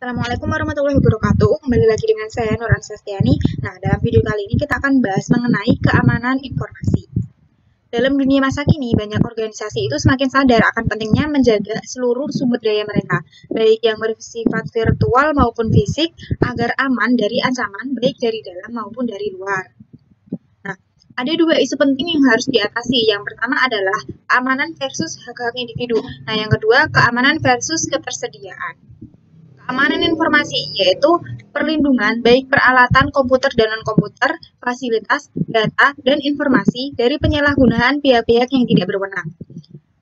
Assalamualaikum warahmatullahi wabarakatuh. Kembali lagi dengan saya Nur Ansastiani. Nah, dalam video kali ini kita akan bahas mengenai keamanan informasi. Dalam dunia masa kini, banyak organisasi itu semakin sadar akan pentingnya menjaga seluruh sumber daya mereka, baik yang bersifat virtual maupun fisik, agar aman dari ancaman baik dari dalam maupun dari luar. Nah, ada dua isu penting yang harus diatasi. Yang pertama adalah keamanan versus hak-hak individu. Nah, yang kedua, keamanan versus ketersediaan. Keamanan informasi, yaitu perlindungan baik peralatan komputer dan non-komputer, fasilitas, data, dan informasi dari penyalahgunaan pihak-pihak yang tidak berwenang.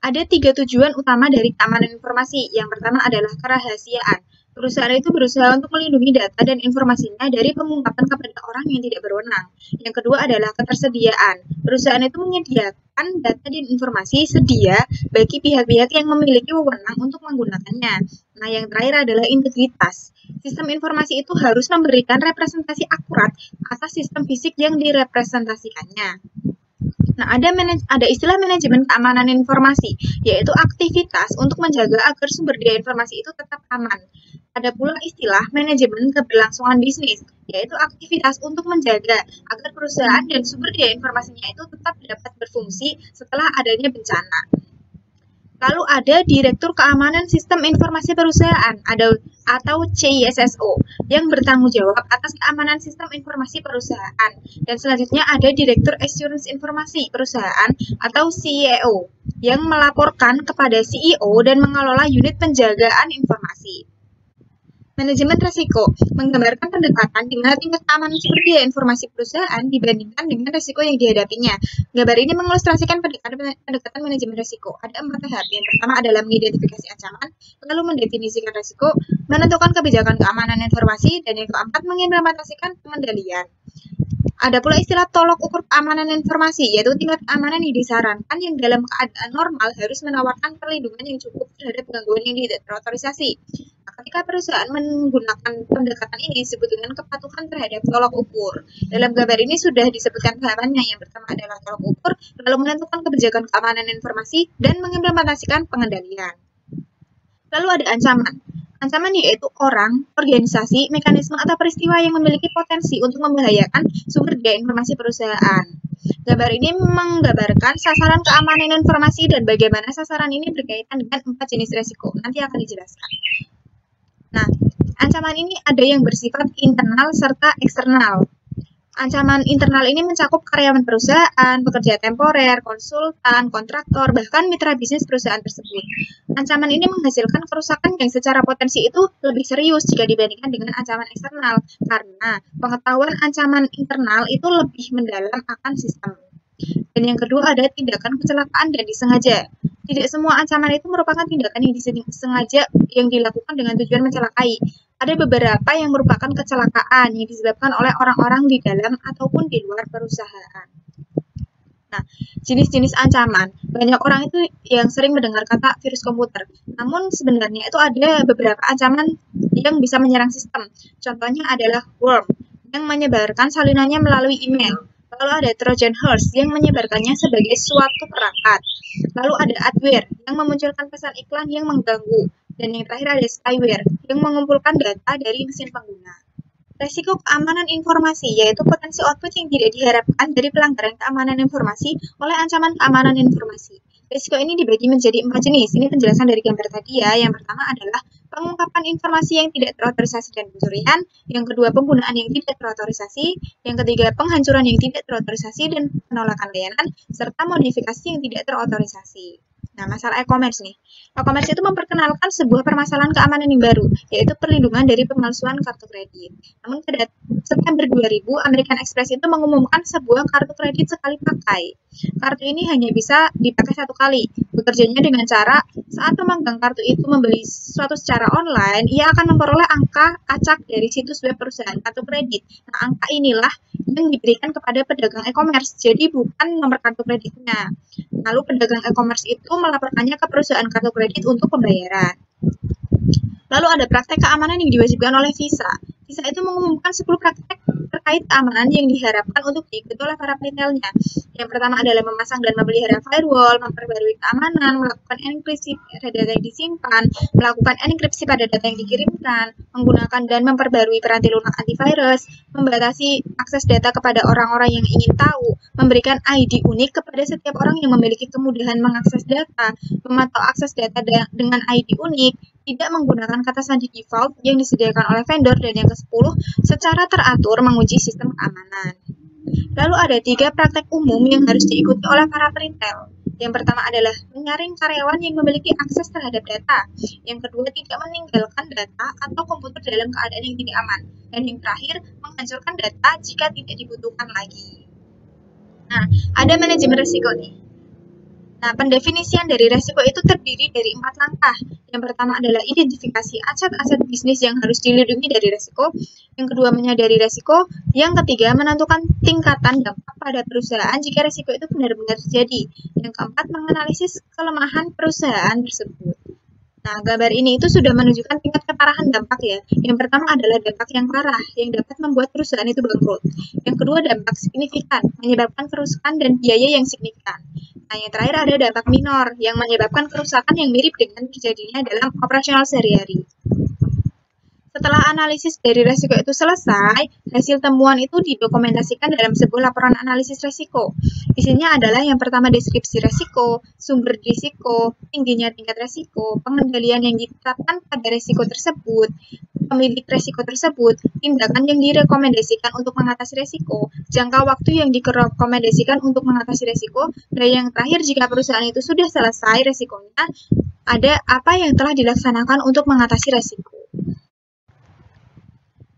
Ada 3 tujuan utama dari keamanan informasi. Yang pertama adalah kerahasiaan. Perusahaan itu berusaha untuk melindungi data dan informasinya dari pengungkapan kepada orang yang tidak berwenang. Yang kedua adalah ketersediaan. Perusahaan itu menyediakan data dan informasi sedia bagi pihak-pihak yang memiliki wewenang untuk menggunakannya. Nah, yang terakhir adalah integritas. Sistem informasi itu harus memberikan representasi akurat atas sistem fisik yang direpresentasikannya. Nah, ada istilah manajemen keamanan informasi, yaitu aktivitas untuk menjaga agar sumber daya informasi itu tetap aman. Ada pula istilah manajemen keberlangsungan bisnis, yaitu aktivitas untuk menjaga agar perusahaan dan sumber daya informasinya itu tetap dapat berfungsi setelah adanya bencana. Lalu ada Direktur Keamanan Sistem Informasi Perusahaan atau CISSO yang bertanggung jawab atas keamanan sistem informasi perusahaan. Dan selanjutnya ada Direktur Assurance Informasi Perusahaan atau CEO yang melaporkan kepada CEO dan mengelola unit penjagaan informasi. Manajemen risiko menggambarkan pendekatan di mana tingkat keamanan sumber daya informasi perusahaan dibandingkan dengan risiko yang dihadapinya. Gambar ini mengilustrasikan pendekatan manajemen risiko. Ada 4 tahap. Yang pertama adalah mengidentifikasi ancaman, lalu mendefinisikan risiko, menentukan kebijakan keamanan informasi, dan yang keempat mengimplementasikan pengendalian. Ada pula istilah tolok ukur keamanan informasi, yaitu tingkat keamanan yang disarankan yang dalam keadaan normal harus menawarkan perlindungan yang cukup terhadap gangguan yang tidak terotorisasi. Nah, ketika perusahaan menggunakan pendekatan ini disebut dengan kepatuhan terhadap tolok ukur. Dalam gambar ini sudah disebutkan tahapannya. Yang pertama adalah tolok ukur, lalu menentukan kebijakan keamanan informasi, dan mengimplementasikan pengendalian. Lalu ada ancaman. Ancaman yaitu orang, organisasi, mekanisme, atau peristiwa yang memiliki potensi untuk membahayakan sumber daya informasi perusahaan. Gambar ini menggambarkan sasaran keamanan informasi dan bagaimana sasaran ini berkaitan dengan 4 jenis risiko. Nanti akan dijelaskan. Nah, ancaman ini ada yang bersifat internal serta eksternal. Ancaman internal ini mencakup karyawan perusahaan, pekerja temporer, konsultan, kontraktor, bahkan mitra bisnis perusahaan tersebut. Ancaman ini menghasilkan kerusakan yang secara potensi itu lebih serius jika dibandingkan dengan ancaman eksternal, karena pengetahuan ancaman internal itu lebih mendalam akan sistem. Dan yang kedua ada tindakan kecelakaan dan disengaja. Tidak semua ancaman itu merupakan tindakan yang disengaja yang dilakukan dengan tujuan mencelakai. Ada beberapa yang merupakan kecelakaan yang disebabkan oleh orang-orang di dalam ataupun di luar perusahaan. Nah, jenis-jenis ancaman. Banyak orang itu yang sering mendengar kata virus komputer. Namun sebenarnya itu ada beberapa ancaman yang bisa menyerang sistem. Contohnya adalah worm yang menyebarkan salinannya melalui email. Lalu ada Trojan horse yang menyebarkannya sebagai suatu perangkat. Lalu ada adware yang memunculkan pesan iklan yang mengganggu. Dan yang terakhir ada spyware yang mengumpulkan data dari mesin pengguna. Risiko keamanan informasi yaitu potensi output yang tidak diharapkan dari pelanggaran keamanan informasi oleh ancaman keamanan informasi. Risiko ini dibagi menjadi 4 jenis. Ini penjelasan dari gambar tadi ya. Yang pertama adalah pengungkapan informasi yang tidak terotorisasi dan pencurian. Yang kedua, penggunaan yang tidak terotorisasi. Yang ketiga, penghancuran yang tidak terotorisasi dan penolakan layanan, serta modifikasi yang tidak terotorisasi. Nah, masalah e-commerce nih. E-commerce itu memperkenalkan sebuah permasalahan keamanan yang baru, yaitu perlindungan dari pemalsuan kartu kredit. Namun pada September 2000, American Express itu mengumumkan sebuah kartu kredit sekali pakai. Kartu ini hanya bisa dipakai 1 kali. Bekerjanya dengan cara saat pemegang kartu itu membeli sesuatu secara online, ia akan memperoleh angka acak dari situs web perusahaan kartu kredit. Nah, angka inilah yang diberikan kepada pedagang e-commerce, jadi bukan nomor kartu kreditnya. Lalu pedagang e-commerce itu melaporkannya ke perusahaan kartu kredit untuk pembayaran. Lalu ada praktek keamanan yang diwajibkan oleh Visa. Visa itu mengumumkan 10 praktek terkait keamanan yang diharapkan untuk diikuti oleh para penelitiannya. Yang pertama adalah memasang dan memelihara firewall, memperbarui keamanan, melakukan enkripsi pada data yang disimpan, melakukan enkripsi pada data yang dikirimkan, menggunakan dan memperbarui peranti lunak antivirus, membatasi akses data kepada orang-orang yang ingin tahu, memberikan ID unik kepada setiap orang yang memiliki kemudahan mengakses data, memantau akses data dengan ID unik, tidak menggunakan kata sandi default yang disediakan oleh vendor, dan yang ke-10, secara teratur menguji sistem keamanan. Lalu ada 3 praktek umum yang harus diikuti oleh para perintel. Yang pertama adalah menyaring karyawan yang memiliki akses terhadap data. Yang kedua, tidak meninggalkan data atau komputer dalam keadaan yang tidak aman. Dan yang terakhir, menghancurkan data jika tidak dibutuhkan lagi. Nah, ada manajemen risiko nih. Nah, pendefinisian dari risiko itu terdiri dari 4 langkah. Yang pertama adalah identifikasi aset-aset bisnis yang harus dilindungi dari risiko. Yang kedua, menyadari risiko. Yang ketiga, menentukan tingkatan dampak pada perusahaan jika risiko itu benar-benar terjadi. Yang keempat, menganalisis kelemahan perusahaan tersebut. Nah, gambar ini itu sudah menunjukkan tingkat keparahan dampak ya. Yang pertama adalah dampak yang parah, yang dapat membuat perusahaan itu bangkrut. Yang kedua, dampak signifikan, menyebabkan kerusakan dan biaya yang signifikan. Nah, yang terakhir ada dampak minor, yang menyebabkan kerusakan yang mirip dengan terjadinya dalam operasional sehari-hari. Setelah analisis dari risiko itu selesai, hasil temuan itu didokumentasikan dalam sebuah laporan analisis risiko. Isinya adalah yang pertama deskripsi risiko, sumber risiko, tingginya tingkat risiko, pengendalian yang ditetapkan pada risiko tersebut, pemilik risiko tersebut, tindakan yang direkomendasikan untuk mengatasi risiko, jangka waktu yang direkomendasikan untuk mengatasi risiko, dan yang terakhir jika perusahaan itu sudah selesai risikonya, ada apa yang telah dilaksanakan untuk mengatasi risiko.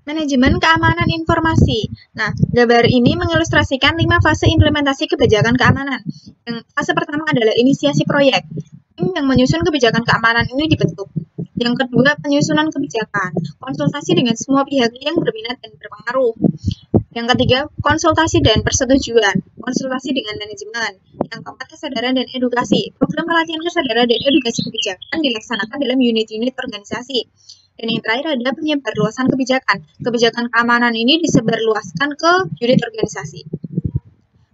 Manajemen keamanan informasi. Nah, gambar ini mengilustrasikan 5 fase implementasi kebijakan keamanan. Yang fase pertama adalah inisiasi proyek. Tim yang menyusun kebijakan keamanan ini dibentuk. Yang kedua, penyusunan kebijakan. Konsultasi dengan semua pihak yang berminat dan berpengaruh. Yang ketiga, konsultasi dan persetujuan. Konsultasi dengan manajemen. Yang keempat, kesadaran dan edukasi. Program pelatihan kesadaran dan edukasi kebijakan dilaksanakan dalam unit-unit organisasi. Dan yang terakhir adalah penyebarluasan kebijakan. Kebijakan keamanan ini disebarluaskan ke unit organisasi.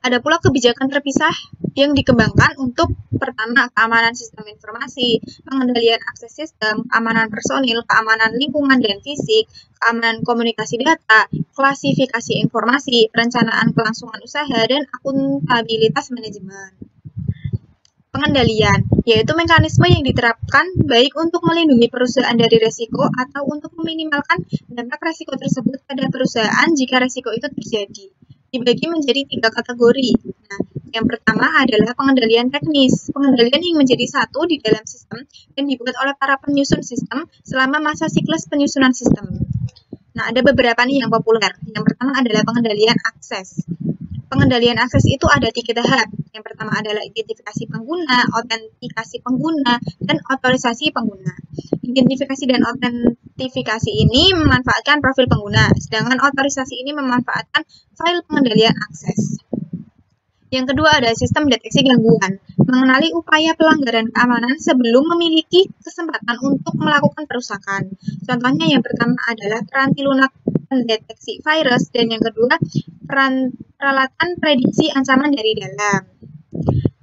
Ada pula kebijakan terpisah yang dikembangkan untuk pertama keamanan sistem informasi, pengendalian akses sistem, keamanan personil, keamanan lingkungan dan fisik, keamanan komunikasi data, klasifikasi informasi, perencanaan kelangsungan usaha, dan akuntabilitas manajemen. Pengendalian, yaitu mekanisme yang diterapkan baik untuk melindungi perusahaan dari risiko atau untuk meminimalkan dampak risiko tersebut pada perusahaan jika risiko itu terjadi. Dibagi menjadi 3 kategori. Nah, yang pertama adalah pengendalian teknis. Pengendalian yang menjadi satu di dalam sistem dan dibuat oleh para penyusun sistem selama masa siklus penyusunan sistem. Nah, ada beberapa nih yang populer. Yang pertama adalah pengendalian akses. Pengendalian akses itu ada 3 tahap. Yang pertama adalah identifikasi pengguna, autentikasi pengguna, dan otorisasi pengguna. Identifikasi dan autentifikasi ini memanfaatkan profil pengguna, sedangkan otorisasi ini memanfaatkan file pengendalian akses. Yang kedua ada sistem deteksi gangguan, mengenali upaya pelanggaran keamanan sebelum memiliki kesempatan untuk melakukan perusakan. Contohnya yang pertama adalah peranti lunak pendeteksi virus, dan yang kedua peralatan prediksi ancaman dari dalam.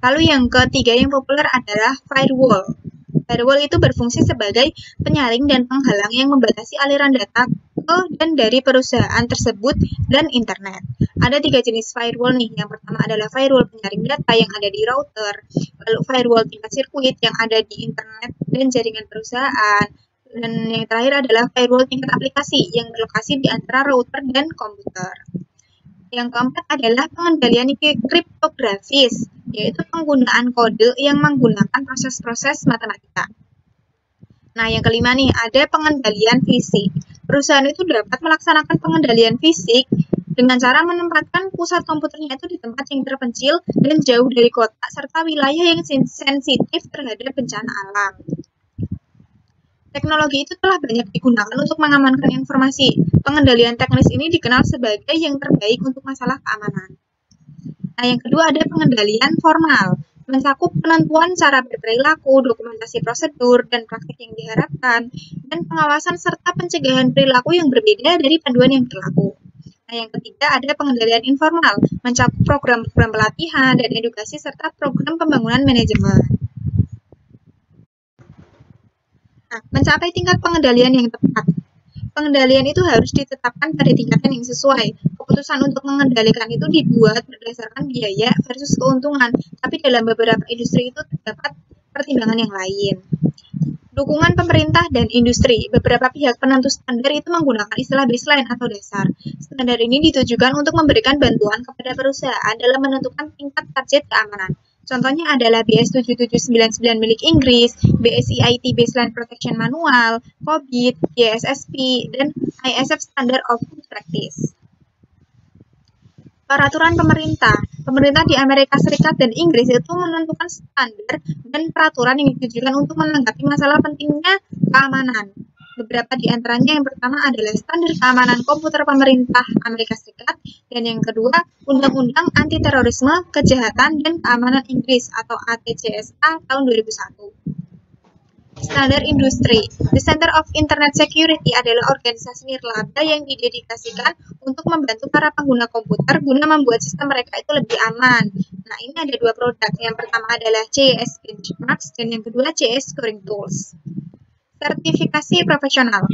Lalu yang ketiga yang populer adalah firewall. Firewall itu berfungsi sebagai penyaring dan penghalang yang membatasi aliran data ke dan dari perusahaan tersebut dan internet. Ada 3 jenis firewall nih. Yang pertama adalah firewall penyaring data yang ada di router, lalu firewall tingkat sirkuit yang ada di internet dan jaringan perusahaan, dan yang terakhir adalah firewall tingkat aplikasi yang berlokasi di antara router dan komputer. Yang keempat adalah pengendalian kriptografis, yaitu penggunaan kode yang menggunakan proses-proses matematika. Nah, yang kelima nih, ada pengendalian fisik. Perusahaan itu dapat melaksanakan pengendalian fisik dengan cara menempatkan pusat komputernya itu di tempat yang terpencil dan jauh dari kota serta wilayah yang sensitif terhadap bencana alam. Teknologi itu telah banyak digunakan untuk mengamankan informasi. Pengendalian teknis ini dikenal sebagai yang terbaik untuk masalah keamanan. Nah, yang kedua ada pengendalian formal, mencakup penentuan cara berperilaku, dokumentasi prosedur, dan praktik yang diharapkan, dan pengawasan serta pencegahan perilaku yang berbeda dari panduan yang berlaku. Nah, yang ketiga ada pengendalian informal, mencakup program-program pelatihan dan edukasi serta program pembangunan manajemen. Nah, mencapai tingkat pengendalian yang tepat. Pengendalian itu harus ditetapkan pada tingkatan yang sesuai. Keputusan untuk mengendalikan itu dibuat berdasarkan biaya versus keuntungan, tapi dalam beberapa industri itu terdapat pertimbangan yang lain. Dukungan pemerintah dan industri. Beberapa pihak penentu standar itu menggunakan istilah baseline atau dasar. Standar ini ditujukan untuk memberikan bantuan kepada perusahaan dalam menentukan tingkat target keamanan. Contohnya adalah BS 7799 milik Inggris, BSI IT Baseline Protection Manual, COBIT, BSSP, dan ISF Standard of Good Practice. Peraturan pemerintah. Pemerintah di Amerika Serikat dan Inggris itu menentukan standar dan peraturan yang ditujukan untuk menanggapi masalah pentingnya keamanan. Beberapa di antaranya yang pertama adalah standar keamanan komputer pemerintah Amerika Serikat, dan yang kedua Undang-Undang Anti Terorisme, Kejahatan dan Keamanan Inggris atau ATCSA tahun 2001. Standar industri. The Center of Internet Security adalah organisasi nirlaba yang didedikasikan untuk membantu para pengguna komputer guna membuat sistem mereka itu lebih aman. Nah, ini ada dua produk. Yang pertama adalah CIS Benchmarks dan yang kedua CIS Scoring Tools. Sertifikasi profesional.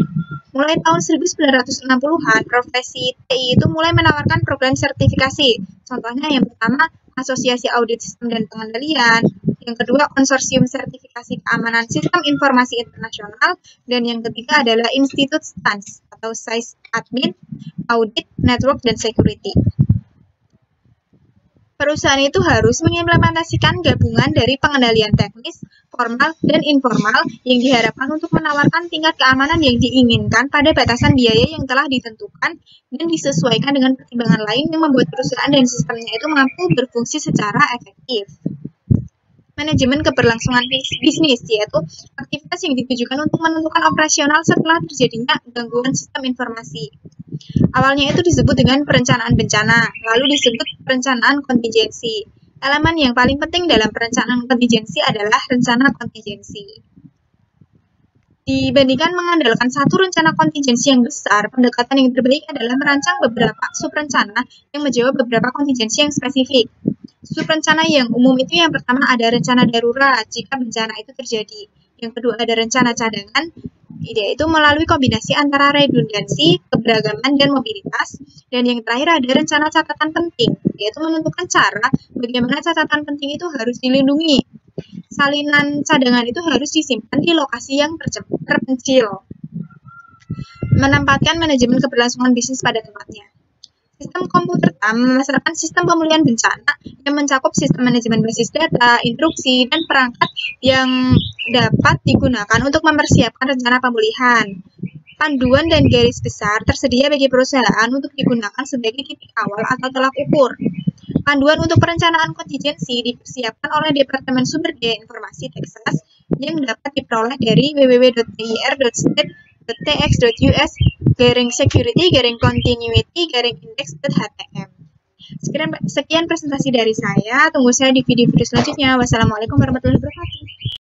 Mulai tahun 1960-an, profesi TI itu mulai menawarkan program sertifikasi. Contohnya yang pertama, Asosiasi Audit Sistem dan Pengendalian, yang kedua, Konsorsium Sertifikasi Keamanan Sistem Informasi Internasional, dan yang ketiga adalah Institut STANS atau SIS Admin, Audit, Network, dan Security. Perusahaan itu harus mengimplementasikan gabungan dari pengendalian teknis, formal, dan informal yang diharapkan untuk menawarkan tingkat keamanan yang diinginkan pada batasan biaya yang telah ditentukan dan disesuaikan dengan pertimbangan lain yang membuat perusahaan dan sistemnya itu mampu berfungsi secara efektif. Manajemen keberlangsungan bisnis, yaitu aktivitas yang ditujukan untuk menentukan operasional setelah terjadinya gangguan sistem informasi. Awalnya itu disebut dengan perencanaan bencana, lalu disebut perencanaan kontingensi. Elemen yang paling penting dalam perencanaan kontingensi adalah rencana kontingensi. Dibandingkan mengandalkan satu rencana kontingensi yang besar, pendekatan yang terbaik adalah merancang beberapa subrencana yang menjawab beberapa kontingensi yang spesifik. Subrencana yang umum itu yang pertama ada rencana darurat jika bencana itu terjadi. Yang kedua ada rencana cadangan, yaitu melalui kombinasi antara redundansi, keberagaman, dan mobilitas. Dan yang terakhir ada rencana catatan penting, yaitu menentukan cara bagaimana catatan penting itu harus dilindungi. Salinan cadangan itu harus disimpan di lokasi yang terpencil. Menempatkan manajemen keberlangsungan bisnis pada tempatnya. Sistem komputer TAM memasarkan sistem pemulihan bencana yang mencakup sistem manajemen basis data, instruksi, dan perangkat yang dapat digunakan untuk mempersiapkan rencana pemulihan. Panduan dan garis besar tersedia bagi perusahaan untuk digunakan sebagai titik awal atau tolak ukur. Panduan untuk perencanaan kontingensi dipersiapkan oleh Departemen Sumber Daya Informasi Texas yang dapat diperoleh dari www.dir.state.us/security/continuity/index.htm. Sekian presentasi dari saya. Tunggu saya di video-video selanjutnya. Wassalamualaikum warahmatullahi wabarakatuh.